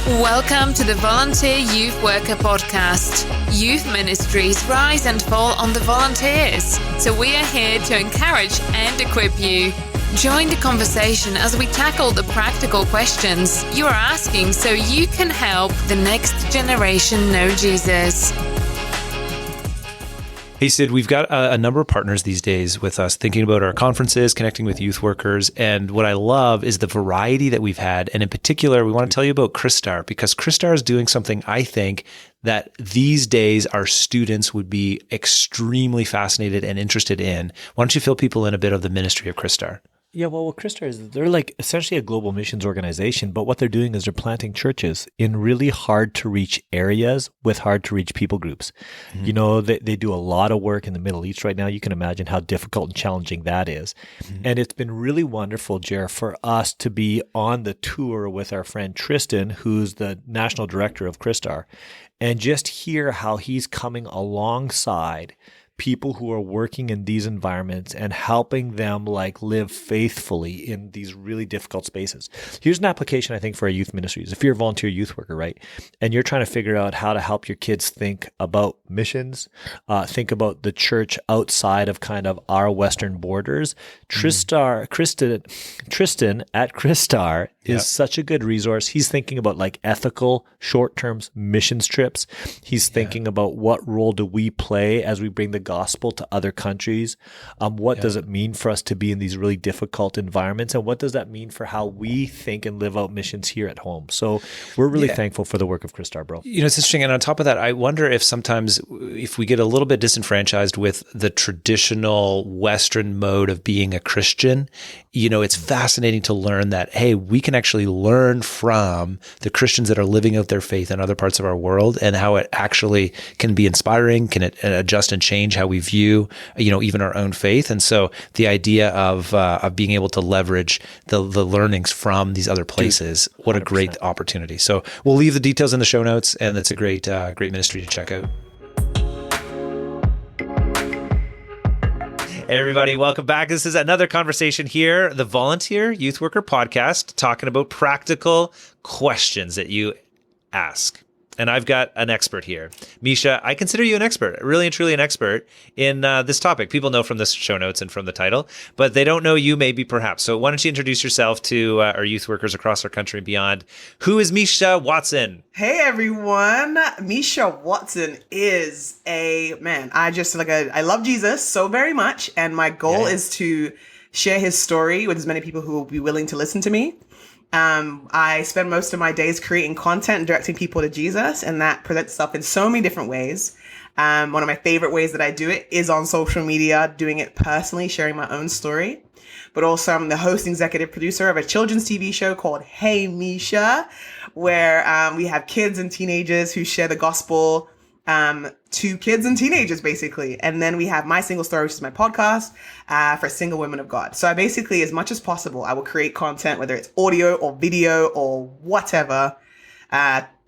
Welcome to the Volunteer Youth Worker Podcast. Youth ministries rise and fall on the volunteers. So we are here to encourage and equip you. Join the conversation as we tackle the practical questions you are asking so you can help the next generation know Jesus. Hey, Sid, we've got a number of partners these days with us thinking about our conferences, connecting with youth workers. And what I love is the variety that we've had. And in particular, we want to tell you about Christar, because Christar is doing something I think that these days our students would be extremely fascinated and interested in. Why don't you fill people in a bit of the ministry of Christar? Yeah, well, what Christar is, they're like essentially a global missions organization, but what they're doing is they're planting churches in really hard to reach areas with hard to reach people groups. Mm-hmm. You know, they do a lot of work in the Middle East right now. You can imagine how difficult and challenging that is. Mm-hmm. And it's been really wonderful, Jer, for us to be on the tour with our friend Tristan, who's the national director of Christar, and just hear how he's coming alongside people who are working in these environments and helping them live faithfully in these really difficult spaces. Here's an application, I think, for our youth ministries. If you're a volunteer youth worker, right, and you're trying to figure out how to help your kids think about missions, think about the church outside of kind of our Western borders, Tristan at Christar is such a good resource. He's thinking about ethical short-term missions trips. He's thinking about what role do we play as we bring the gospel to other countries. What does it mean for us to be in these really difficult environments? And what does that mean for how we think and live out missions here at home? So we're really thankful for the work of Christar, bro. You know, it's interesting. And on top of that, I wonder if sometimes if we get a little bit disenfranchised with the traditional Western mode of being a Christian, you know, it's fascinating to learn that, hey, we can actually learn from the Christians that are living out their faith in other parts of our world and how it actually can be inspiring, can it adjust and change how we view, you know, even our own faith. And so the idea of being able to leverage the learnings from these other places, what 100%. A great opportunity. So we'll leave the details in the show notes, and it's a great ministry to check out. Hey everybody, welcome back. This is another conversation here, the Volunteer Youth Worker Podcast, talking about practical questions that you ask. And I've got an expert here. Meisha, I consider you an expert, really and truly an expert in this topic. People know from the show notes and from the title, but they don't know you maybe perhaps. So why don't you introduce yourself to our youth workers across our country and beyond. Who is Meisha Watson? Hey everyone, Meisha Watson is I love Jesus so very much. And my goal is to share his story with as many people who will be willing to listen to me. I spend most of my days creating content and directing people to Jesus, and that presents itself in so many different ways. One of my favorite ways that I do it is on social media, doing it personally, sharing my own story. But also I'm the host and executive producer of a children's TV show called Hey Meisha, where we have kids and teenagers who share the gospel to kids and teenagers, basically. And then we have My Single Story, which is my podcast for single women of God. So I basically, as much as possible, I will create content, whether it's audio or video or whatever,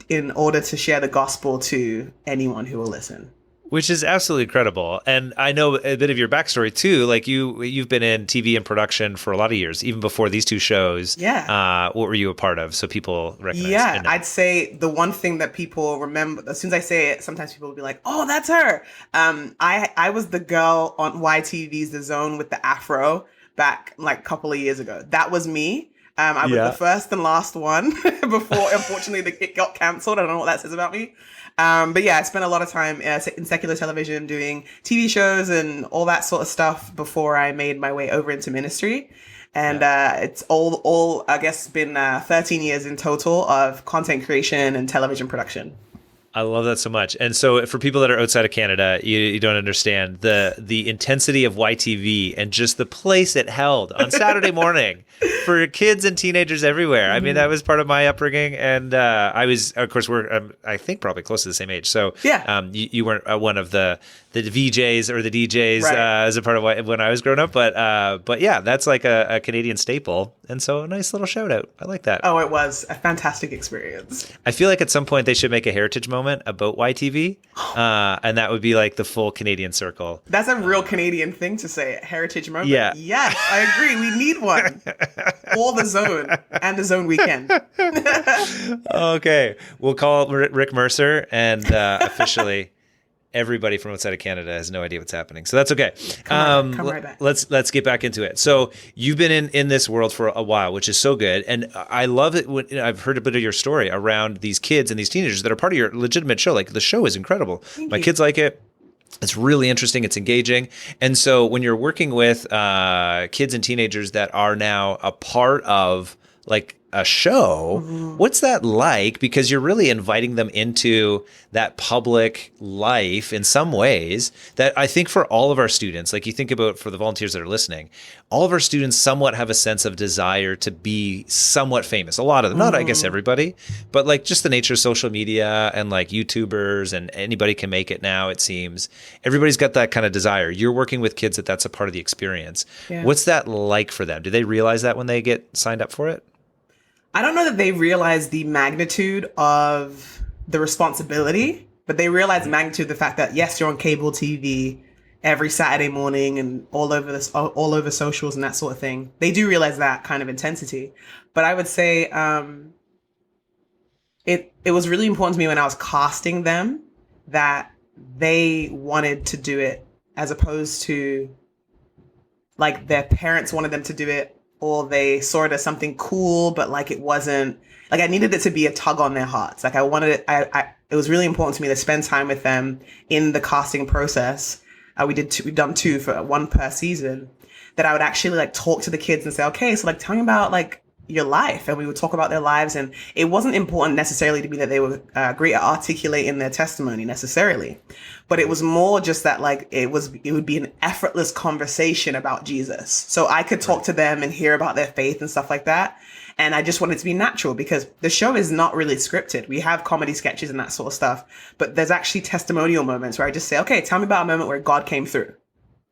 in order to share the gospel to anyone who will listen. Which is absolutely incredible. And I know a bit of your backstory too. Like you've been in TV and production for a lot of years, even before these two shows. Yeah. What were you a part of? So people recognize. Yeah, I'd say the one thing that people remember, as soon as I say it, sometimes people will be like, oh, that's her. I was the girl on YTV's The Zone with the afro back a couple of years ago. That was me. I was the first and last one before, unfortunately, it got canceled. I don't know what that says about me. But yeah, I spent a lot of time in secular television doing TV shows and all that sort of stuff before I made my way over into ministry. And it's all I guess, been 13 years in total of content creation and television production. I love that so much. And so for people that are outside of Canada, you don't understand the intensity of YTV and just the place it held on Saturday morning for kids and teenagers everywhere. I mean, that was part of my upbringing. And I was, of course, we're, I think, probably close to the same age. So you weren't one of the VJs or the DJs as a part of when I was growing up. But yeah, that's like a Canadian staple. And so a nice little shout out. I like that. Oh, it was a fantastic experience. I feel like at some point they should make a heritage moment about YTV. And that would be like the full Canadian circle. That's a real Canadian thing to say, heritage moment. Yeah. Yes, I agree. We need one. for the zone and the zone weekend. Okay. We'll call Rick Mercer and officially everybody from outside of Canada has no idea what's happening. So that's okay. Come right back. Let's get back into it. So you've been in this world for a while, which is so good. And I love it when I've heard a bit of your story around these kids and these teenagers that are part of your legitimate show. Like the show is incredible. My kids like it. It's really interesting. It's engaging. And so when you're working with kids and teenagers that are now a part of like a show, what's that like? Because you're really inviting them into that public life in some ways that I think for all of our students, like you think about for the volunteers that are listening, all of our students somewhat have a sense of desire to be somewhat famous. A lot of them, not I guess everybody, but like just the nature of social media and like YouTubers and anybody can make it now, it seems. Everybody's got that kind of desire. You're working with kids that's a part of the experience. Yeah. What's that like for them? Do they realize that when they get signed up for it? I don't know that they realize the magnitude of the responsibility, but they realize the magnitude of the fact that, yes, you're on cable TV every Saturday morning and all over socials and that sort of thing. They do realize that kind of intensity. But I would say it was really important to me when I was casting them that they wanted to do it as opposed to like their parents wanted them to do it, or they saw it as something cool, but like it wasn't, like I needed it to be a tug on their hearts. Like I wanted it, it was really important to me to spend time with them in the casting process. We've done 2 for 1 per season, that I would actually like talk to the kids and say, okay, so like tell me about like your life. And we would talk about their lives. And it wasn't important necessarily to me that they were great at articulating their testimony necessarily, but it was more just that like it would be an effortless conversation about Jesus. So I could talk to them and hear about their faith and stuff like that. And I just wanted it to be natural because the show is not really scripted. We have comedy sketches and that sort of stuff, but there's actually testimonial moments where I just say, okay, tell me about a moment where God came through.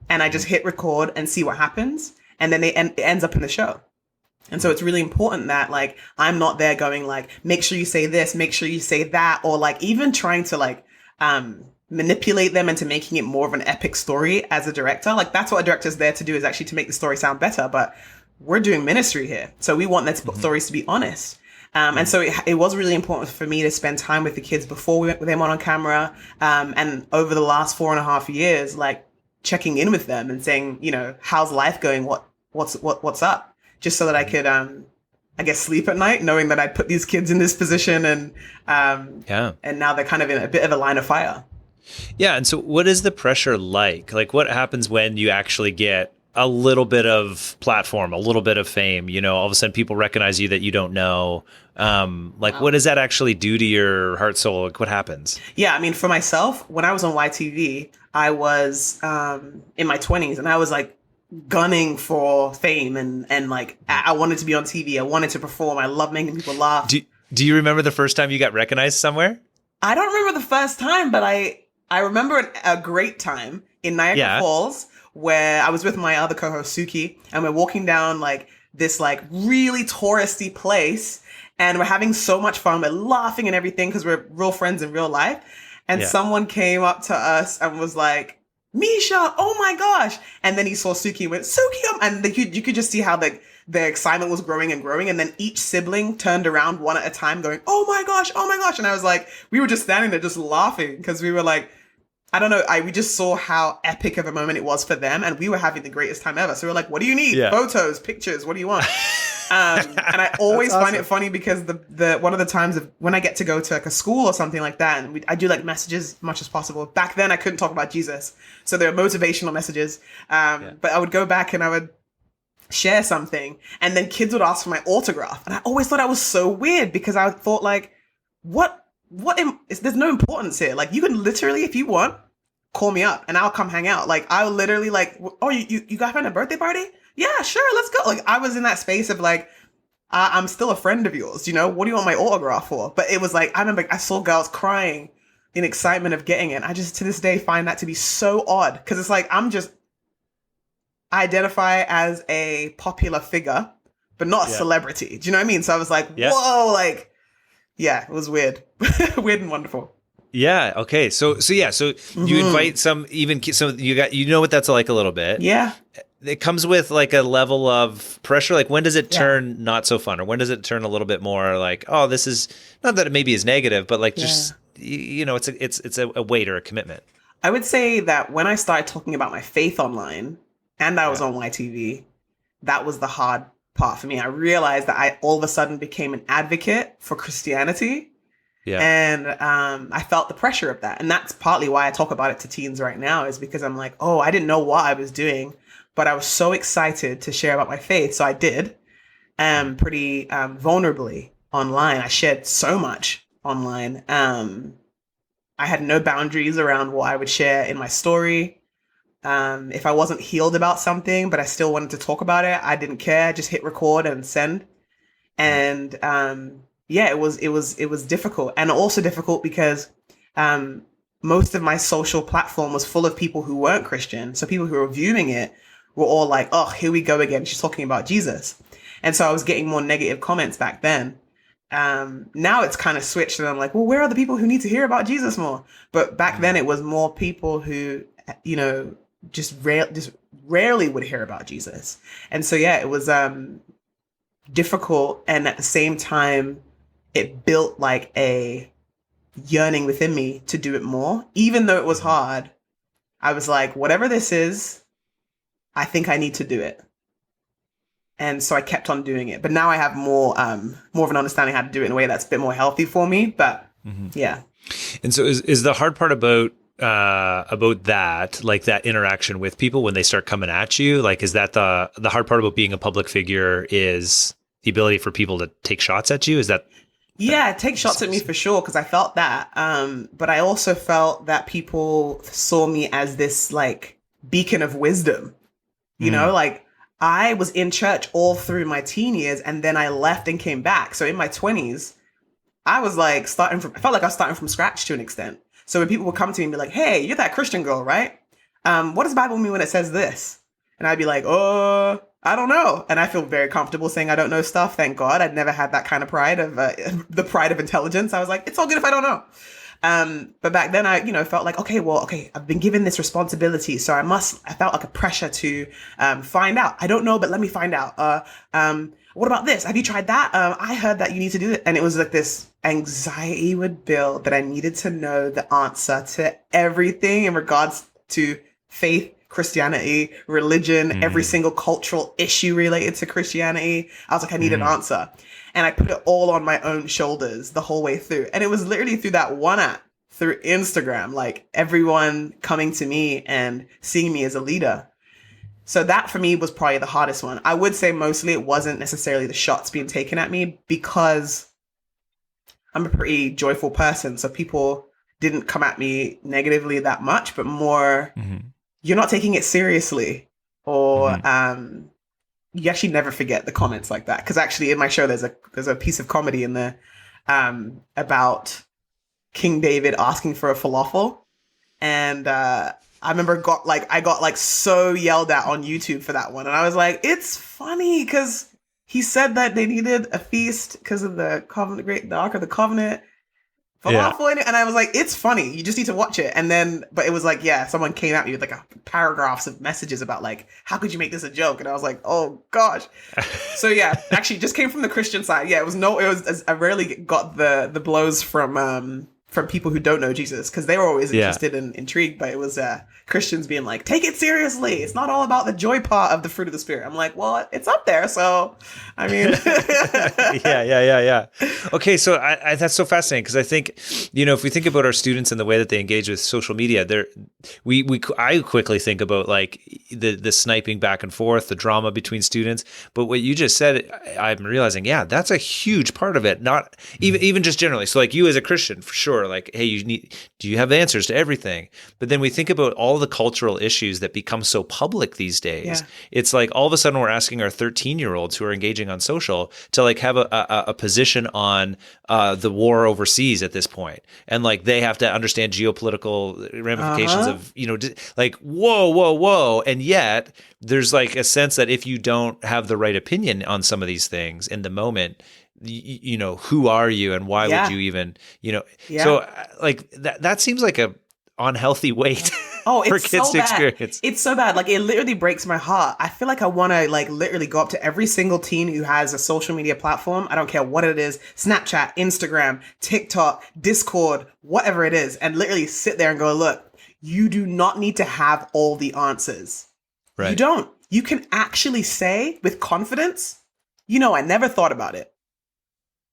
And I just hit record and see what happens. And then it ends up in the show. And so it's really important that like, I'm not there going like, make sure you say this, make sure you say that, or like even trying to like, manipulate them into making it more of an epic story as a director. Like that's what a director's there to do, is actually to make the story sound better. But we're doing ministry here. So we want their stories to be honest. And so it was really important for me to spend time with the kids before we went with them on camera. And over the last 4.5 years, like checking in with them and saying, you know, how's life going? What's up? Just so that I could, I guess, sleep at night, knowing that I'd put these kids in this position and now they're kind of in a bit of a line of fire. Yeah. And so what is the pressure like? Like what happens when you actually get a little bit of platform, a little bit of fame, you know, all of a sudden people recognize you that you don't know. What does that actually do to your heart, soul? Like what happens? Yeah. I mean, for myself, when I was on YTV, I was in my 20s and I was like, gunning for fame and like I wanted to be on TV. I wanted to perform. I love making people laugh. Do you remember the first time you got recognized somewhere? I don't remember the first time, but I remember a great time in Niagara Falls where I was with my other co-host Suki and we're walking down like this like really touristy place and we're having so much fun. We're laughing and everything because we're real friends in real life. And someone came up to us and was like, Meisha, oh my gosh. And then he saw Suki and went, Suki, and you could just see how the excitement was growing and growing. And then each sibling turned around one at a time going, oh my gosh, oh my gosh. And I was like, we were just standing there just laughing because we were like, I don't know. We just saw how epic of a moment it was for them. And we were having the greatest time ever. So we were like, what do you need? Photos, pictures, what do you want? And I always find it funny because the one of the times when I get to go to like a school or something like that, and I do like messages as much as possible. Back then I couldn't talk about Jesus. So there were motivational messages. But I would go back and I would share something and then kids would ask for my autograph. And I always thought that was so weird because I thought like, there's no importance here. Like you can literally, if you want, call me up and I'll come hang out. Like I'll literally like, oh, you got having a birthday party? Yeah, sure, let's go. Like I was in that space of like, I'm still a friend of yours, you know? What do you want my autograph for? But it was like, I remember I saw girls crying in excitement of getting it. I just to this day find that to be so odd because it's like, I identify as a popular figure, but not a celebrity. Do you know what I mean? So I was like, whoa, like, yeah, it was weird. Weird and wonderful. Yeah. Okay. So you invite some, you know what that's like a little bit. Yeah. it comes with like a level of pressure. Like when does it turn not so fun, or when does it turn a little bit more like, oh, this is not that it maybe is negative, but like just it's a weight or a commitment. I would say that when I started talking about my faith online and I was on YTV, that was the hard part for me. I realized that I all of a sudden became an advocate for Christianity. Yeah. And I felt the pressure of that. And that's partly why I talk about it to teens right now, is because I'm like, oh, I didn't know what I was doing, but I was so excited to share about my faith. So I did pretty vulnerably online. I shared so much online. I had no boundaries around what I would share in my story. If I wasn't healed about something, but I still wanted to talk about it, I didn't care. I just hit record and send. And it was difficult, and also difficult because most of my social platform was full of people who weren't Christian. So people who were viewing it were all like, "Oh, here we go again. She's talking about Jesus." And so I was getting more negative comments back then. Now it's kind of switched, and I'm like, well, where are the people who need to hear about Jesus more? But back then it was more people who, just rarely would hear about Jesus. And so, it was difficult. And at the same time, it built like a yearning within me to do it more. Even though it was hard, I was like, whatever this is, I think I need to do it. And so I kept on doing it. But now I have more of an understanding how to do it in a way that's a bit more healthy for me. But yeah. And so is the hard part about that, like that interaction with people when they start coming at you? Like, is that the hard part about being a public figure, is the ability for people to take shots at you? Is that? Yeah, take shots at me for sure, because I felt that. But I also felt that people saw me as this like beacon of wisdom, like I was in church all through my teen years, and then I left and came back. So in my 20s, I was like I felt like I was starting from scratch to an extent. So when people would come to me and be like, hey, you're that Christian girl, right? What does the Bible mean when it says this? And I'd be like, oh, I don't know. And I feel very comfortable saying I don't know stuff. Thank God. I'd never had that kind of pride of the pride of intelligence. I was like, it's all good if I don't know. But back then I, felt like, okay, I've been given this responsibility. So I felt like a pressure to find out. I don't know, but let me find out. What about this? Have you tried that? I heard that you need to do it. And it was like this anxiety would build that I needed to know the answer to everything in regards to faith, Christianity, religion, every single cultural issue related to Christianity. I was like, I need an answer. And I put it all on my own shoulders the whole way through. And it was literally through that one app, through Instagram, like everyone coming to me and seeing me as a leader. So that for me was probably the hardest one. I would say mostly it wasn't necessarily the shots being taken at me, because I'm a pretty joyful person. So people didn't come at me negatively that much, but more, you're not taking it seriously, or you actually never forget the comments like that. Because actually in my show, there's a piece of comedy in there about King David asking for a falafel. And I remember I got so yelled at on YouTube for that one. And I was like, it's funny because he said that they needed a feast because of the covenant, the Ark of the Covenant. Falafel in it. And I was like, it's funny. You just need to watch it. And then, but it was like, someone came at me with like paragraphs of messages about like, how could you make this a joke? And I was like, oh gosh. So actually just came from the Christian side. Yeah, I rarely got the blows from people who don't know Jesus, because they were always interested and intrigued, but it was Christians being like, take it seriously. It's not all about the joy part of the fruit of the Spirit. I'm like, well, it's up there. So, I mean. Yeah. Okay, so that's so fascinating, because I think, if we think about our students and the way that they engage with social media, I quickly think about like the sniping back and forth, the drama between students. But what you just said, I'm realizing, that's a huge part of it. Not even just generally. So like you as a Christian, for sure, like, hey, do you have answers to everything? But then we think about all the cultural issues that become so public these days. Yeah. It's like all of a sudden we're asking our 13-year-olds who are engaging on social to like have a position on the war overseas at this point. And like they have to understand geopolitical ramifications of, like, whoa. And yet there's like a sense that if you don't have the right opinion on some of these things in the moment, who are you and why would you even, so like that seems like a unhealthy way Oh, for it's kids so to bad. experience. It's so bad. Like, it literally breaks my heart. I feel like I want to, like, literally go up to every single teen who has a social media platform. I don't care what it is. Snapchat, Instagram, TikTok, Discord, whatever it is. And literally sit there and go, look, you do not need to have all the answers. Right. You don't. You can actually say with confidence, I never thought about it.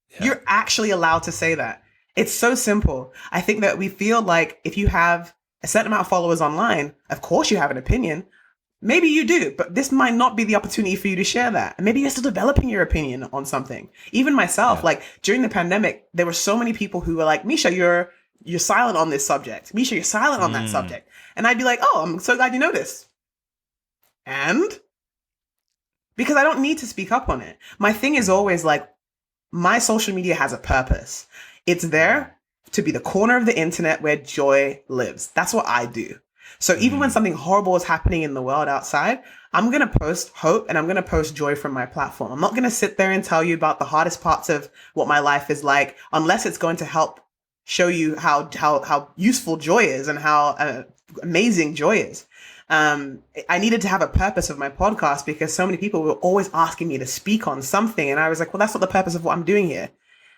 Yeah. You're actually allowed to say that. It's so simple. I think that we feel like if you have a certain amount of followers online, of course you have an opinion. Maybe you do, but this might not be the opportunity for you to share that. And maybe you're still developing your opinion on something. Even myself, like during the pandemic, there were so many people who were like, Meisha, you're silent on this subject. Meisha, you're silent on that subject. And I'd be like, oh, I'm so glad you noticed. And because I don't need to speak up on it. My thing is always like, my social media has a purpose. It's there to be the corner of the internet where joy lives. That's what I do. So even when something horrible is happening in the world outside, I'm going to post hope and I'm going to post joy from my platform. I'm not going to sit there and tell you about the hardest parts of what my life is like, unless it's going to help show you how useful joy is and how amazing joy is. I needed to have a purpose of my podcast because so many people were always asking me to speak on something. And I was like, well, that's not the purpose of what I'm doing here.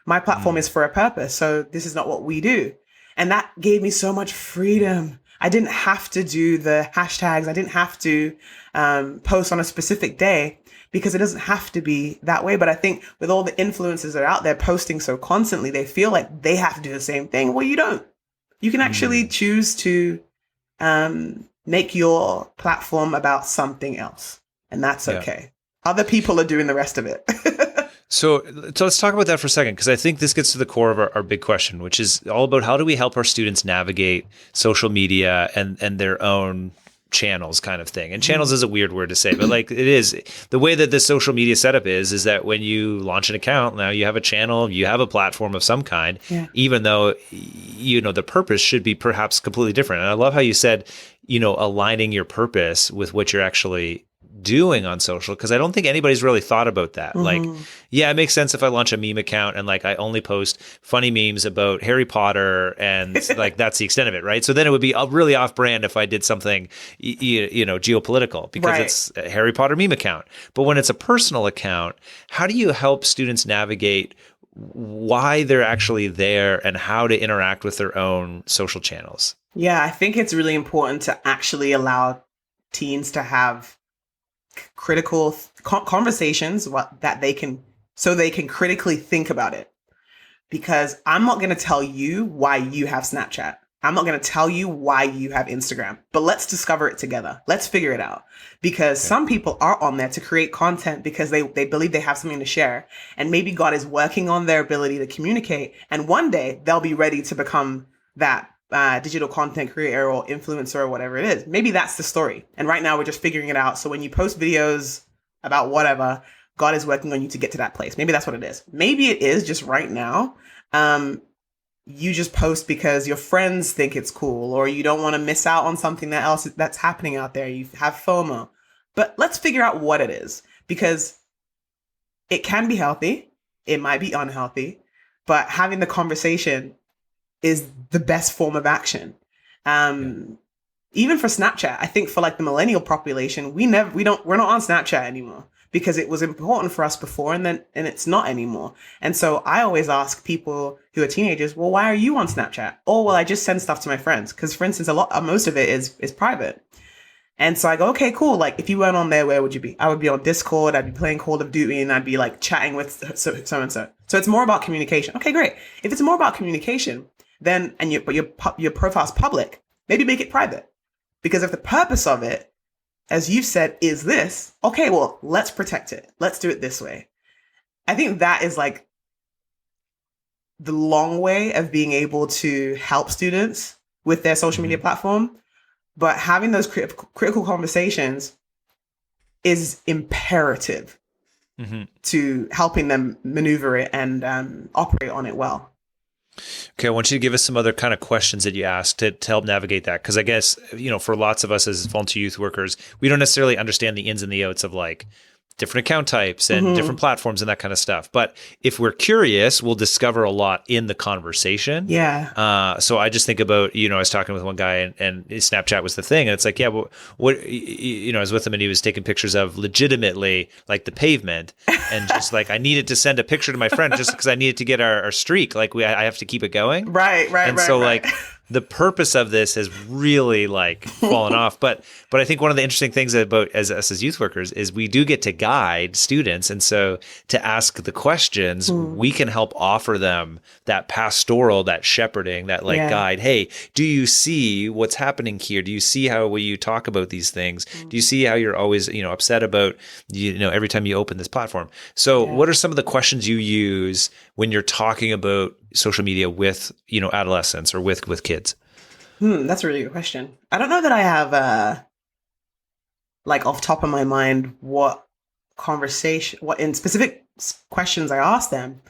My platform is for a purpose. So this is not what we do. And that gave me so much freedom. I didn't have to do the hashtags. I didn't have to post on a specific day because it doesn't have to be that way. But I think with all the influencers that are out there posting so constantly, they feel like they have to do the same thing. Well, you don't. You can actually choose to make your platform about something else. And that's okay. Other people are doing the rest of it. So let's talk about that for a second, because I think this gets to the core of our big question, which is all about how do we help our students navigate social media and their own channels kind of thing. And channels is a weird word to say, but like it is. The way that the social media setup is that when you launch an account, now you have a channel, you have a platform of some kind, even though, the purpose should be perhaps completely different. And I love how you said, aligning your purpose with what you're actually doing on social, because I don't think anybody's really thought about that. Like, it makes sense if I launch a meme account and like I only post funny memes about Harry Potter and like that's the extent of it, right? So then it would be really off-brand if I did something, geopolitical, because it's a Harry Potter meme account. But when it's a personal account, how do you help students navigate why they're actually there and how to interact with their own social channels? Yeah, I think it's really important to actually allow teens to have critical conversations that they can critically think about it. Because I'm not going to tell you why you have Snapchat. I'm not going to tell you why you have Instagram, but let's discover it together. Let's figure it out, because some people are on there to create content because they believe they have something to share, and maybe God is working on their ability to communicate. And one day they'll be ready to become that digital content creator or influencer or whatever it is. Maybe that's the story. And right now we're just figuring it out. So when you post videos about whatever, God is working on you to get to that place. Maybe that's what it is. Maybe it is just right now. You just post because your friends think it's cool, or you don't want to miss out on something that's happening out there. You have FOMO. But let's figure out what it is, because it can be healthy. It might be unhealthy, but having the conversation is the best form of action. Even for Snapchat, I think for like the millennial population, we're not on Snapchat anymore because it was important for us before, and it's not anymore. And so I always ask people who are teenagers, well, why are you on Snapchat? Oh, well, I just send stuff to my friends. Because for instance, most of it is private. And so I go, okay, cool. Like if you weren't on there, where would you be? I would be on Discord. I'd be playing Call of Duty, and I'd be like chatting with so and so. So it's more about communication. Okay, great. If it's more about communication, then, but your profile's public, maybe make it private. Because if the purpose of it, as you've said, is this, okay, well, let's protect it. Let's do it this way. I think that is like the long way of being able to help students with their social media platform. But having those critical conversations is imperative to helping them maneuver it and operate on it well. Okay, I want you to give us some other kind of questions that you asked to help navigate that. Because I guess, for lots of us as volunteer youth workers, we don't necessarily understand the ins and the outs of like different account types and different platforms and that kind of stuff. But if we're curious, we'll discover a lot in the conversation. Yeah. So I just think about, I was talking with one guy and Snapchat was the thing. And it's like, yeah, well, what, I was with him and he was taking pictures of legitimately like the pavement and just like, I needed to send a picture to my friend just because I needed to get our streak. Like I have to keep it going. Right. And so like the purpose of this has really like fallen off. But I think one of the interesting things about as us as youth workers is we do get to guide students. And so to ask the questions, we can help offer them that pastoral, that shepherding, that like guide. Hey, do you see what's happening here? Do you see how you talk about these things? Do you see how you're always, upset about, every time you open this platform? So what are some of the questions you use when you're talking about social media with, adolescents or with kids? That's a really good question. I don't know that I have, like off top of my mind, what in specific questions I ask them.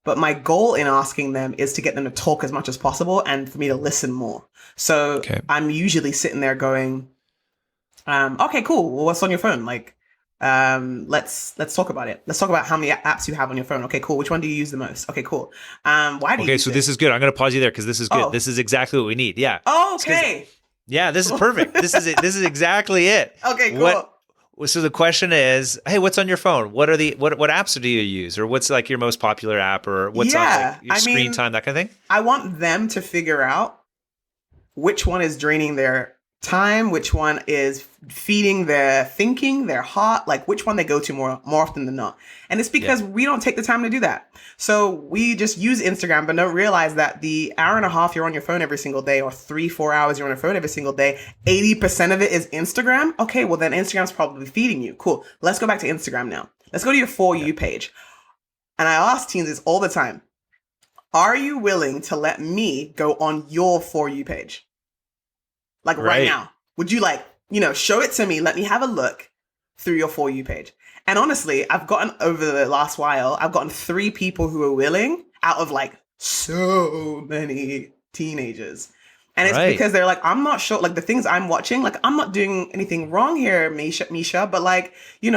But my goal in asking them is to get them to talk as much as possible and for me to listen more. So I'm usually sitting there going, okay, cool. Well, what's on your phone? Like, let's talk about it. Let's talk about how many apps you have on your phone. Okay, cool. Which one do you use the most? Okay, cool. Why do you use so it? this is good. I'm going to pause you there because this is good. Oh. This is exactly what we need. Yeah. Oh, okay. Yeah, this is perfect. This is exactly it. Okay, cool. So the question is, hey, what's on your phone? What are what apps do you use? Or what's like your most popular app or what's on like, your screen time, that kind of thing? I want them to figure out which one is draining their time, which one is feeding their thinking, their heart, like which one they go to more often than not. And it's because we don't take the time to do that. So we just use Instagram, but don't realize that the hour and a half you're on your phone every single day or 3-4 hours you're on your phone every single day, 80% of it is Instagram. Okay, well then Instagram's probably feeding you. Cool. Let's go back to Instagram now. Let's go to your For You page. And I ask teens this all the time. Are you willing to let me go on your For You page? Like right now. Would you like, show it to me. Let me have a look through your For You page. And honestly, I've gotten over the last while, I've gotten 3 people who are willing out of like so many teenagers. And it's because they're like, I'm not sure, like the things I'm watching, like I'm not doing anything wrong here, Meisha, but like,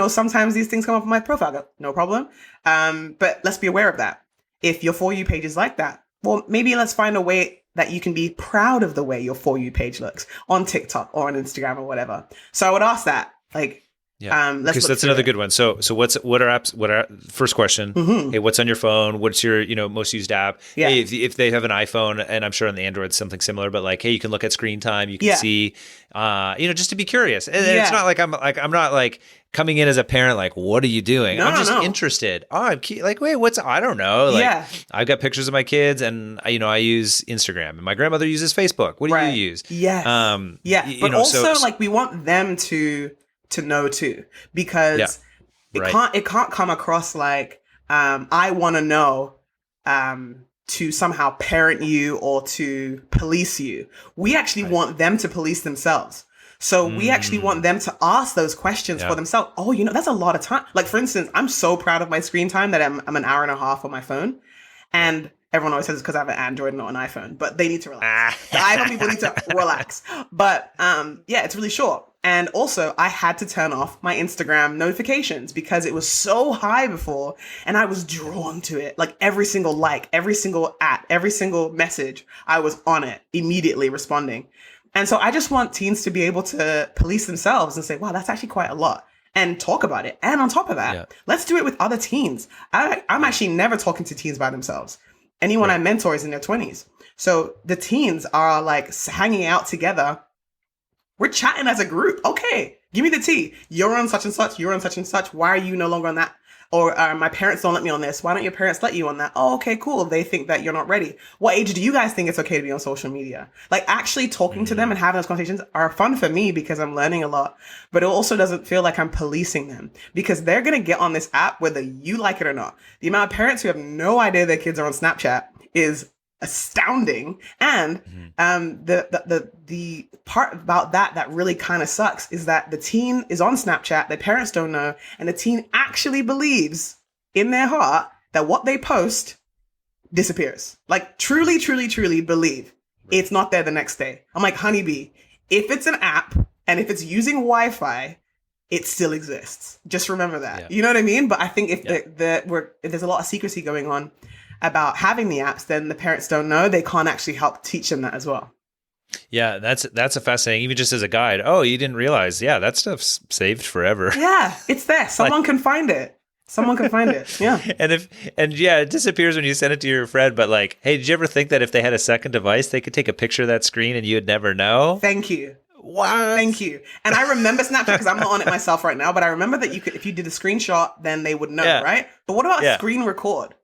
sometimes these things come up on my profile. I go, no problem. But let's be aware of that. If your For You page is like that, well, maybe let's find a way that you can be proud of the way your For You page looks on TikTok or on Instagram or whatever. So I would ask that, like, because that's another good one. So what are apps? What are first question? Hey, what's on your phone? What's your most used app? Yeah. Hey, if they have an iPhone, and I'm sure on the Android it's something similar, but like, hey, you can look at screen time. You can see, just to be curious. And it's not like I'm not like coming in as a parent, like, what are you doing? I'm just interested. Oh, I'm like, wait, I don't know. Like, I've got pictures of my kids, and I use Instagram, and my grandmother uses Facebook. What do you use? Yes. But also, like, we want them to know too, because it can't come across like I want to know to somehow parent you or to police you. We actually want them to police themselves. So we actually want them to ask those questions for themselves. Oh, that's a lot of time. Like, for instance, I'm so proud of my screen time that I'm an hour and a half on my phone. And everyone always says it's because I have an Android and not an iPhone, but they need to relax. The iPhone people need to relax. But it's really short. And also, I had to turn off my Instagram notifications because it was so high before, and I was drawn to it. Like every single like, every single app, every single message, I was on it, immediately responding. And so I just want teens to be able to police themselves and say, wow, that's actually quite a lot, and talk about it. And on top of that, let's do it with other teens. I'm actually never talking to teens by themselves. Anyone I mentor is in their 20s. So the teens are like hanging out together. We're chatting as a group. Okay, give me the tea. You're on such and such. You're on such and such. Why are you no longer on that? Or my parents don't let me on this. Why don't your parents let you on that? Oh, okay, cool. They think that you're not ready. What age do you guys think it's okay to be on social media? Like actually talking to them and having those conversations are fun for me because I'm learning a lot. But it also doesn't feel like I'm policing them because they're going to get on this app whether you like it or not. The amount of parents who have no idea their kids are on Snapchat is astounding. And the part about that really kind of sucks is that the teen is on Snapchat, their parents don't know, and the teen actually believes in their heart that what they post disappears. Like truly, truly, truly believe it's not there the next day. I'm like, honeybee, if it's an app and if it's using Wi-Fi, it still exists. Just remember that. Yeah. You know what I mean? But I think if if there's a lot of secrecy going on about having the apps, then the parents don't know. They can't actually help teach them that as well. Yeah, that's a fascinating, even just as a guide. Oh, you didn't realize. Yeah, that stuff's saved forever. Yeah, it's there. Someone can find it. Someone can find it. Yeah. And it disappears when you send it to your friend. But like, hey, did you ever think that if they had a second device, they could take a picture of that screen and you'd never know? Thank you. What? Thank you. And I remember Snapchat because I'm not on it myself right now, but I remember that you could, if you did a screenshot, then they would know, right? But what about screen record?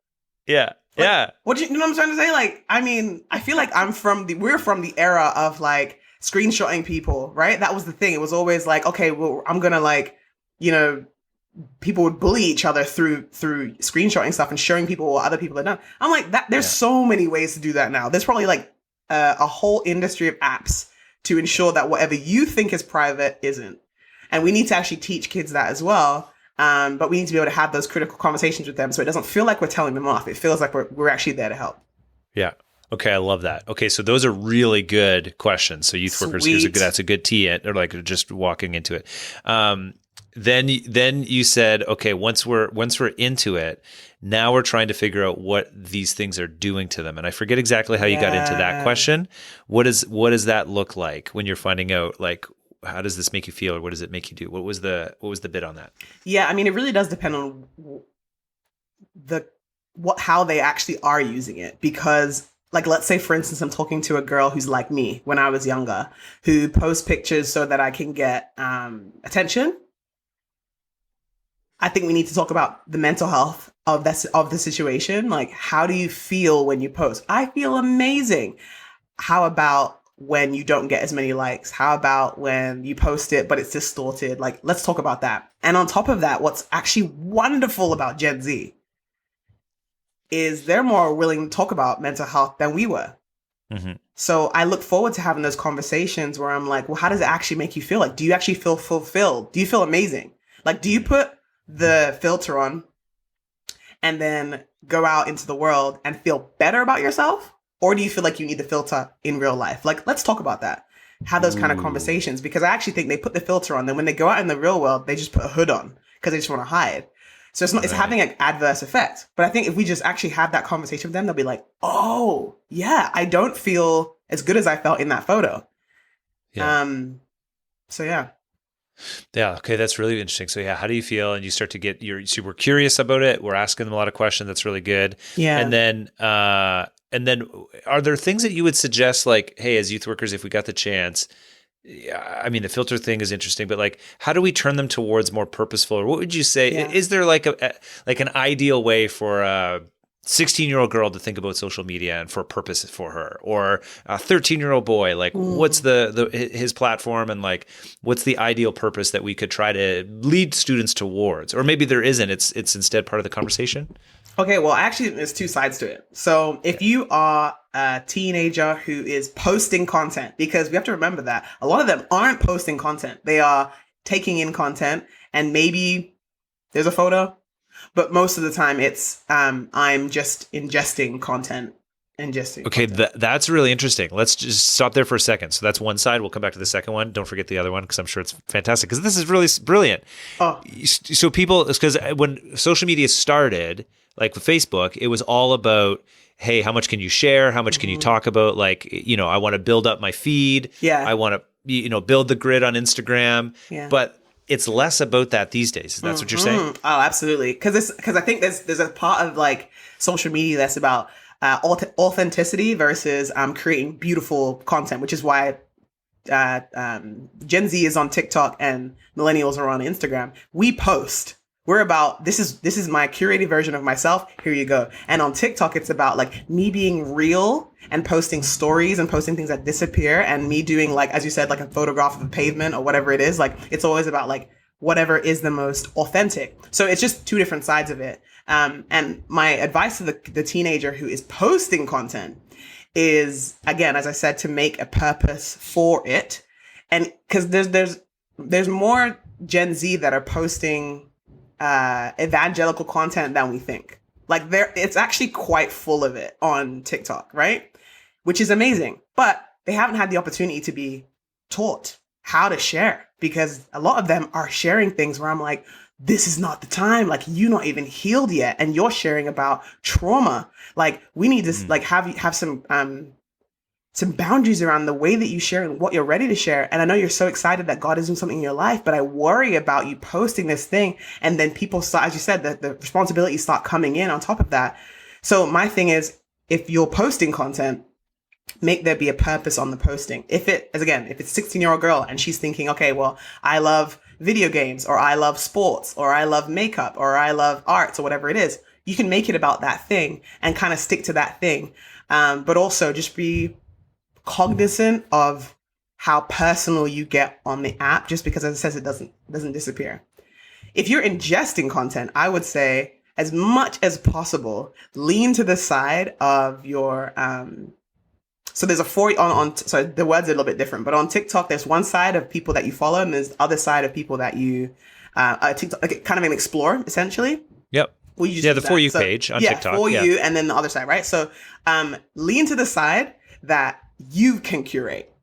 Yeah. Like, what you know what I'm trying to say? Like, I mean, I feel like we're from the era of like screenshotting people, right? That was the thing. It was always like, okay, well, I'm gonna like, you know, people would bully each other through screenshotting stuff and showing people what other people had done. I'm like, that. There's so many ways to do that now. There's probably like a whole industry of apps to ensure that whatever you think is private isn't. And we need to actually teach kids that as well. But we need to be able to have those critical conversations with them so it doesn't feel like we're telling them off. It feels like we're actually there to help. Yeah. Okay, I love that. Okay, so those are really good questions. So youth workers, that's a good tee in, or like just walking into it. Then you said, okay, once we're into it, now we're trying to figure out what these things are doing to them. And I forget exactly how you got into that question. What does that look like when you're finding out, like, how does this make you feel, or what does it make you do? What was the bit on that? Yeah, I mean, it really does depend on how they actually are using it. Because, like, let's say, for instance, I'm talking to a girl who's like me when I was younger, who posts pictures so that I can get attention. I think we need to talk about the mental health of the situation. Like, how do you feel when you post? I feel amazing. How about when you don't get as many likes? How about when you post it, but it's distorted? Like, let's talk about that. And on top of that, what's actually wonderful about Gen Z is they're more willing to talk about mental health than we were. Mm-hmm. So I look forward to having those conversations where I'm like, well, how does it actually make you feel? Like, do you actually feel fulfilled? Do you feel amazing? Like, do you put the filter on and then go out into the world and feel better about yourself? Or do you feel like you need the filter in real life? Like, let's talk about that. Have those kind of conversations, because I actually think they put the filter on. Then when they go out in the real world, they just put a hood on because they just want to hide. So it's having an adverse effect. But I think if we just actually have that conversation with them, they'll be like, oh, yeah, I don't feel as good as I felt in that photo. Yeah. So, yeah. Yeah. Okay. That's really interesting. So yeah, how do you feel? And you start to get, you're super curious about it. We're asking them a lot of questions. That's really good. Yeah. And then are there things that you would suggest, like, hey, as youth workers, if we got the chance, I mean, the filter thing is interesting, but like, how do we turn them towards more purposeful, or what would you say? Yeah. Is there like an ideal way for a 16-year-old girl to think about social media and for a purpose for her, or a 13-year-old boy? Like, what's his platform, and like, what's the ideal purpose that we could try to lead students towards? Or maybe there isn't. It's instead part of the conversation. Okay, well, actually, there's two sides to it. So if you are a teenager who is posting content, because we have to remember that a lot of them aren't posting content. They are taking in content, and maybe there's a photo, but most of the time it's I'm just ingesting content. Okay, that's really interesting. Let's just stop there for a second. So that's one side. We'll come back to the second one. Don't forget the other one, because I'm sure it's fantastic, because this is really brilliant. Oh. So people, because when social media started, like with Facebook, it was all about, hey, how much can you share? How much can you talk about? Like, you know, I want to build up my feed. Yeah. I want to, build the grid on Instagram. Yeah. But it's less about that these days. That's what you're saying? Oh, absolutely. Because I think there's a part of like social media that's about authenticity versus creating beautiful content, which is why Gen Z is on TikTok and millennials are on Instagram. We post. We're about, this is my curated version of myself. Here you go. And on TikTok, it's about like me being real and posting stories and posting things that disappear, and me doing, like, as you said, like a photograph of a pavement or whatever it is. Like, it's always about like whatever is the most authentic. So it's just two different sides of it. And my advice to the teenager who is posting content is, again, as I said, to make a purpose for it. And because there's more Gen Z that are posting evangelical content than we think. Like, it's actually quite full of it on TikTok, right? Which is amazing, but they haven't had the opportunity to be taught how to share, because a lot of them are sharing things where I'm like, this is not the time. Like, you're not even healed yet, and you're sharing about trauma. Like, we need to like have some boundaries around the way that you share and what you're ready to share. And I know you're so excited that God is doing something in your life, but I worry about you posting this thing and then people start, as you said, the responsibilities start coming in on top of that. So my thing is, if you're posting content, make there be a purpose on the posting. If it's a 16-year-old girl and she's thinking, okay, well, I love video games, or I love sports, or I love makeup, or I love arts, or whatever it is, you can make it about that thing and kind of stick to that thing. But also just be cognizant of how personal you get on the app, just because, as it says, it doesn't disappear. If you're ingesting content, I would say, as much as possible, lean to the side of your so there's so the words are a little bit different, but on TikTok, there's one side of people that you follow, and there's the other side of people that you TikTok, like, kind of an explore, essentially. Yep. Well, you just the For You page on TikTok. For You, and then the other side, right? So lean to the side that you can curate,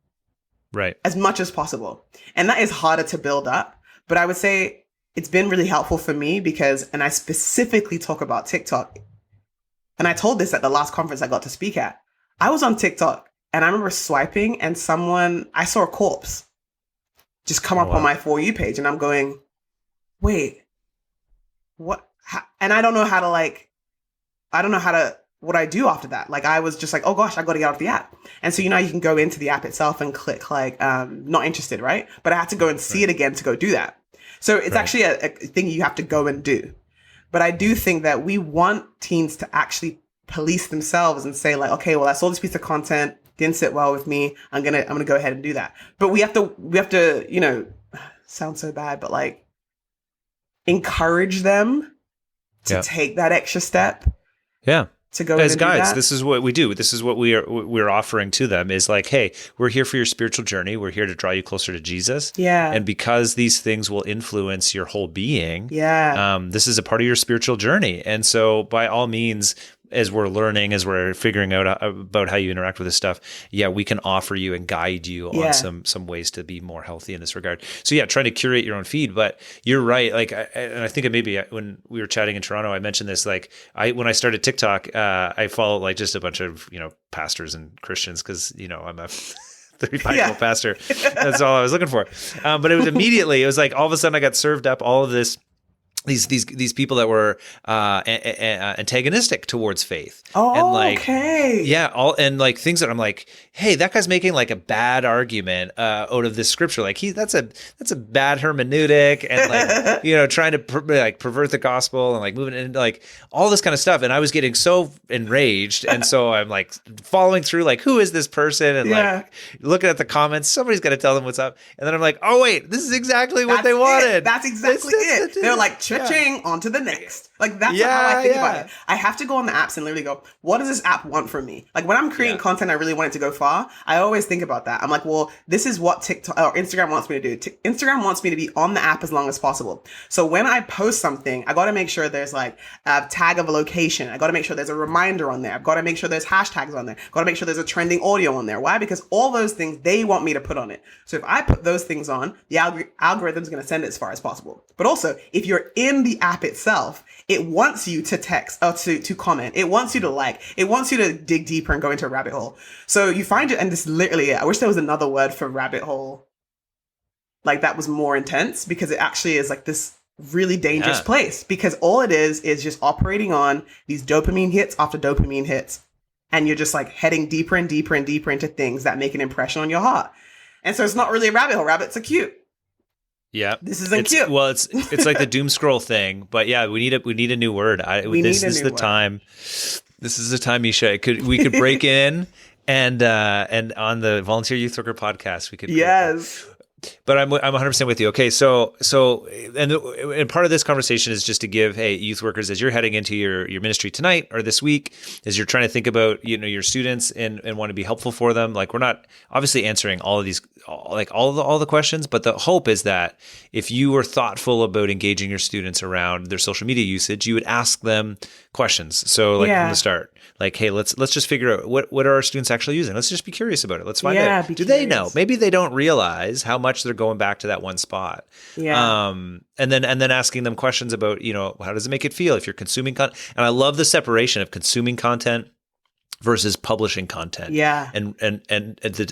right, as much as possible. And that is harder to build up. But I would say it's been really helpful for me because, and I specifically talk about TikTok, and I told this at the last conference I got to speak at. I was on TikTok and I remember swiping, and I saw a corpse just come up on my For You page, and I'm going, wait, what? And I don't know what I do after that. Like, I was just like, oh gosh, I got to get off the app. And so, you can go into the app itself and click like, not interested, right? But I had to go and see it again to go do that. So it's actually a thing you have to go and do. But I do think that we want teens to actually police themselves and say like, okay, well, I saw this piece of content, didn't sit well with me. I'm going to go ahead and do that. But we have to, sound so bad, but like, encourage them to take that extra step. Yeah. To go as guides, this is what we do. This is what we're offering to them, is like, hey, we're here for your spiritual journey. We're here to draw you closer to Jesus. Yeah. And because these things will influence your whole being, this is a part of your spiritual journey. And so by all means, as we're learning, as we're figuring out about how you interact with this stuff, we can offer you and guide you on some ways to be more healthy in this regard. So trying to curate your own feed. But you're right. Like, and I think maybe when we were chatting in Toronto, I mentioned this. Like, when I started TikTok, I follow like just a bunch of pastors and Christians, because I'm a 35-year-old pastor. That's all I was looking for. But it was like all of a sudden I got served up all of this. These people that were antagonistic towards faith. Oh, and like, okay. Yeah, and like things that I'm like, hey, that guy's making like a bad argument out of this scripture. Like that's a bad hermeneutic, and like trying to pervert the gospel and like moving into like all this kind of stuff. And I was getting so enraged, and so I'm like following through, like, who is this person, and like looking at the comments. Somebody's got to tell them what's up. And then I'm like, oh wait, this is exactly what they wanted. That's exactly it. They're like, cha-ching, on to the next. Like, that's how I think about it. I have to go on the apps and literally go, what does this app want from me? Like, when I'm creating content, I really want it to go far. I always think about that. I'm like, well, this is what TikTok or Instagram wants me to do. Instagram wants me to be on the app as long as possible. So when I post something, I got to make sure there's like a tag of a location. I got to make sure there's a reminder on there. I've got to make sure there's hashtags on there. Got to make sure there's a trending audio on there. Why? Because all those things, they want me to put on it. So if I put those things on, the algorithm's going to send it as far as possible. But also, if you're in the app itself, it wants you to text or to comment. It wants you to like. It wants you to dig deeper and go into a rabbit hole. So you find it, and this literally, I wish there was another word for rabbit hole, like that was more intense, because it actually is like this really dangerous place, because all it is just operating on these dopamine hits after dopamine hits. And you're just like heading deeper and deeper and deeper into things that make an impression on your heart. And so it's not really a rabbit hole. Rabbits are cute. Yeah, this isn't cute. Well, it's like the doom scroll thing, but we need a new word. This is the time, Meisha. We could break in and on the Volunteer Youth Worker podcast, we could. Yes. But I'm 100% with you. Okay, so and part of this conversation is just to give, hey, youth workers, as you're heading into your ministry tonight or this week, as you're trying to think about your students and want to be helpful for them. Like, we're not obviously answering all of these, like all the questions, but the hope is that if you were thoughtful about engaging your students around their social media usage, you would ask them questions. So from the start, like, hey, let's just figure out what are our students actually using. Let's just be curious about it. Let's find out. Do they know? Maybe they don't realize how much much they're going back to that one spot. Yeah. And then asking them questions about, how does it make it feel if you're consuming content? And I love the separation of consuming content versus publishing content. Yeah. And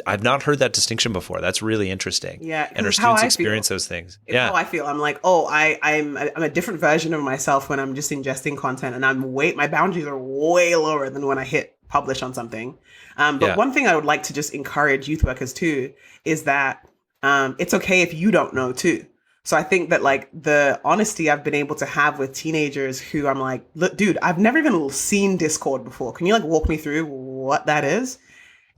I've not heard that distinction before. That's really interesting. Yeah. And our students experience those things. It's how I feel. I'm like, I'm a different version of myself when I'm just ingesting content, and my boundaries are way lower than when I hit publish on something. But one thing I would like to just encourage youth workers too is that it's okay if you don't know too. So I think that like the honesty I've been able to have with teenagers who I'm like, look, dude, I've never even seen Discord before. Can you like walk me through what that is?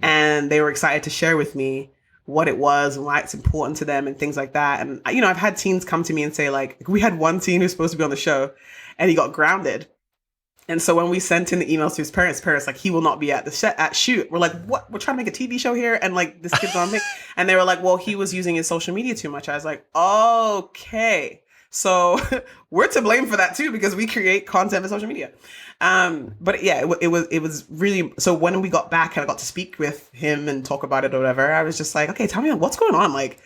And they were excited to share with me what it was and why it's important to them and things like that. And, I've had teens come to me and say like, we had one teen who's supposed to be on the show and he got grounded. And so when we sent in the emails to his parents like, he will not be at the set at shoot. We're like, what? We're trying to make a TV show here. And like, this kid's on me. And they were like, well, he was using his social media too much. I was like, okay. So we're to blame for that too, because we create content for social media. But yeah, it was really, so when we got back and I got to speak with him and talk about it or whatever, I was just like, okay, tell me what's going on. Like,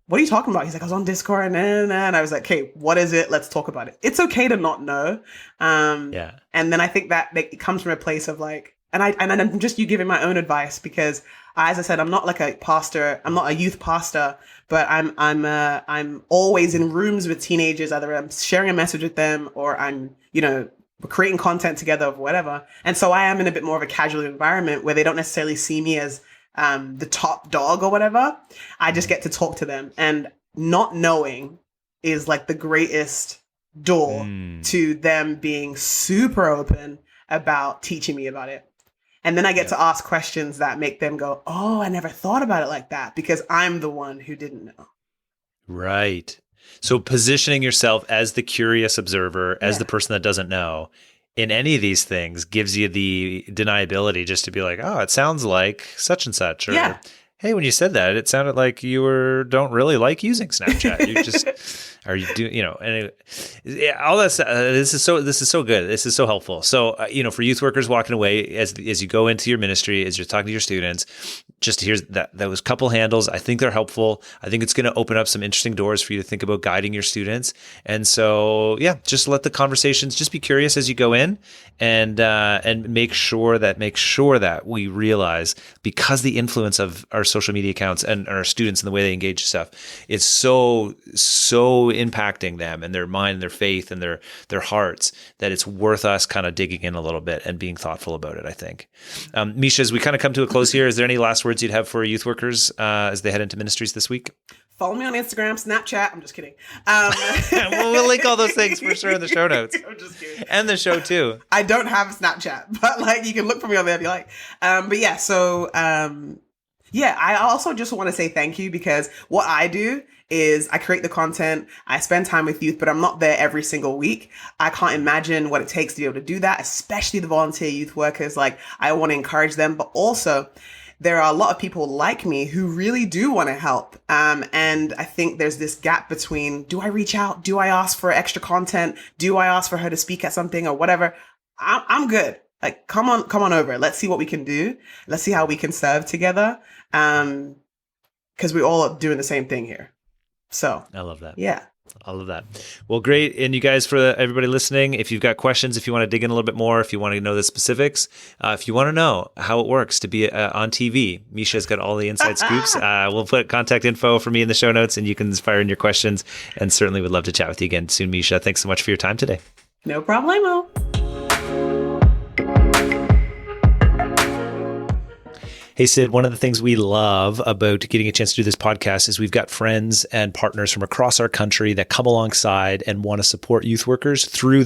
what are you talking about? He's like, I was on Discord and I was like, okay, what is it? Let's talk about it. It's okay to not know. And then I think that it comes from a place of like, and I'm just you giving my own advice because as I said, I'm not like a pastor. I'm not a youth pastor, but I'm always in rooms with teenagers. Either I'm sharing a message with them or I'm, we're creating content together or whatever. And so I am in a bit more of a casual environment where they don't necessarily see me as the top dog or whatever. I just get to talk to them, and not knowing is like the greatest door to them being super open about teaching me about it. And then I get to ask questions that make them go, oh, I never thought about it like that, because I'm the one who didn't know. Right. So positioning yourself as the curious observer, as the person that doesn't know, in any of these things gives you the deniability just to be like, oh, it sounds like such and such. Or, hey, when you said that, it sounded like you don't really like using Snapchat. You just, are you do, and all that stuff. This is so good. This is so helpful. So, for youth workers walking away as you go into your ministry, as you're talking to your students, just here's those couple handles. I think they're helpful. I think it's going to open up some interesting doors for you to think about guiding your students. And so, just let the conversations, just be curious as you go in, and make sure that we realize, because the influence of our social media accounts and our students and the way they engage stuff, it's so impacting them and their mind and their faith and their hearts, that it's worth us kind of digging in a little bit and being thoughtful about it, I think. Meisha, as we kind of come to a close here, is there any last words you'd have for youth workers as they head into ministries this week? Follow me on Instagram, Snapchat. I'm just kidding. We'll link all those things for sure in the show notes. I'm just kidding. And the show too. I don't have Snapchat, but like you can look for me on there if you like. I also just want to say thank you, because what I do is I create the content, I spend time with youth, but I'm not there every single week. I can't imagine what it takes to be able to do that, especially the volunteer youth workers. Like, I want to encourage them, but also there are a lot of people like me who really do want to help. And I think there's this gap between, do I reach out? Do I ask for extra content? Do I ask for her to speak at something or whatever? I'm good. Like, come on over. Let's see what we can do. Let's see how we can serve together. Because we're all doing the same thing here. So I love that. Yeah. I love that. Well, great. And you guys, for everybody listening, if you've got questions, if you want to dig in a little bit more, if you want to know the specifics, if you want to know how it works to be on TV, Meisha's got all the inside scoops. We'll put contact info for me in the show notes, and you can fire in your questions, and certainly would love to chat with you again soon, Meisha. Thanks so much for your time today. No problemo. Hey, Sid, one of the things we love about getting a chance to do this podcast is we've got friends and partners from across our country that come alongside and want to support youth workers through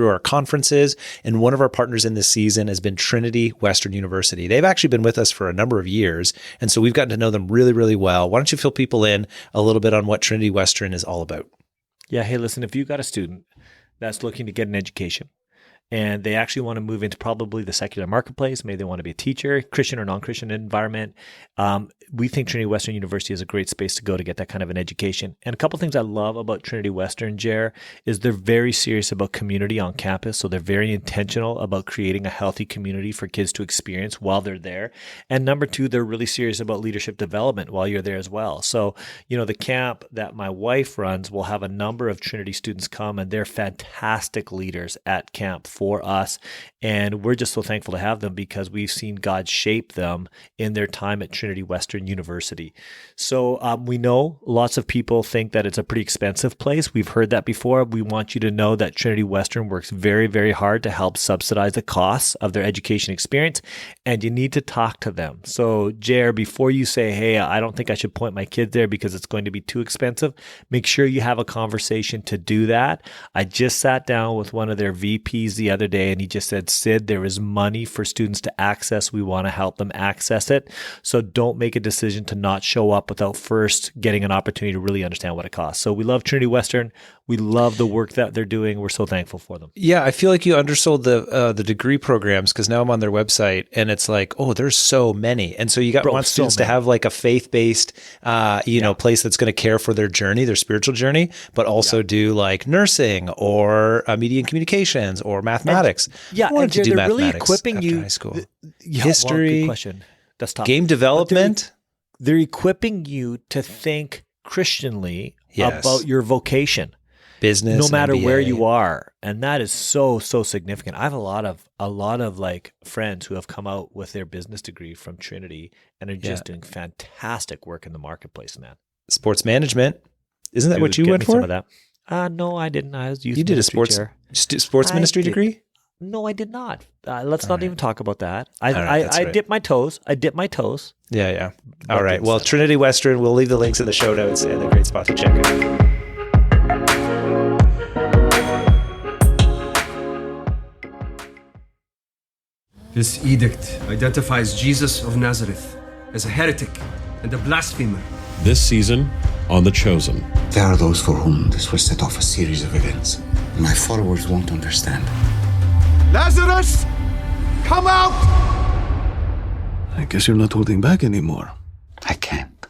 our conferences. And one of our partners in this season has been Trinity Western University. They've actually been with us for a number of years. And so we've gotten to know them really, really well. Why don't you fill people in a little bit on what Trinity Western is all about? Yeah. Hey, listen, if you've got a student that's looking to get an education, and they actually want to move into probably the secular marketplace. Maybe they want to be a teacher, Christian or non-Christian environment. We think Trinity Western University is a great space to go to get that kind of an education. And a couple of things I love about Trinity Western, Jer, is they're very serious about community on campus. So they're very intentional about creating a healthy community for kids to experience while they're there. And number two, they're really serious about leadership development while you're there as well. So, the camp that my wife runs will have a number of Trinity students come, and they're fantastic leaders at camp for us. And we're just so thankful to have them because we've seen God shape them in their time at Trinity Western University. So we know lots of people think that it's a pretty expensive place. We've heard that before. We want you to know that Trinity Western works very, very hard to help subsidize the costs of their education experience, and you need to talk to them. So, Jer, before you say, hey, I don't think I should point my kid there because it's going to be too expensive, make sure you have a conversation to do that. I just sat down with one of their VPs the other day, and he just said, Sid, there is money for students to access. We want to help them access it. So don't make a decision to not show up without first getting an opportunity to really understand what it costs. So we love Trinity Western. We love the work that they're doing. We're so thankful for them. Yeah, I feel like you undersold the degree programs, because now I'm on their website and it's like, oh, there's so many. And so you want students to have like a faith-based, place that's going to care for their journey, their spiritual journey, but also do like nursing or media and communications or mathematics. And they're really equipping you. High school. History. Good question. That's tough. Game development. They're equipping you to think Christianly about your vocation. Business, no matter MBA. where you are, and that is so significant. I have a lot of like friends who have come out with their business degree from Trinity and are just doing fantastic work in the marketplace, man. Sports management, isn't that what you went for? Some of that. No, I didn't. I was you did a sports ministry degree? No, I did not. Let's not even talk about that. I dipped my toes. Yeah. All right. Well, Trinity Western, we'll leave the links in the show notes and a great spot to check it. This edict identifies Jesus of Nazareth as a heretic and a blasphemer. This season on The Chosen. There are those for whom this will set off a series of events. My followers won't understand. Lazarus, come out! I guess you're not holding back anymore. I can't.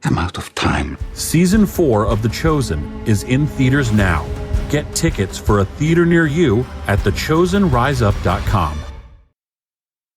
I'm out of time. Season 4 of The Chosen is in theaters now. Get tickets for a theater near you at thechosenriseup.com.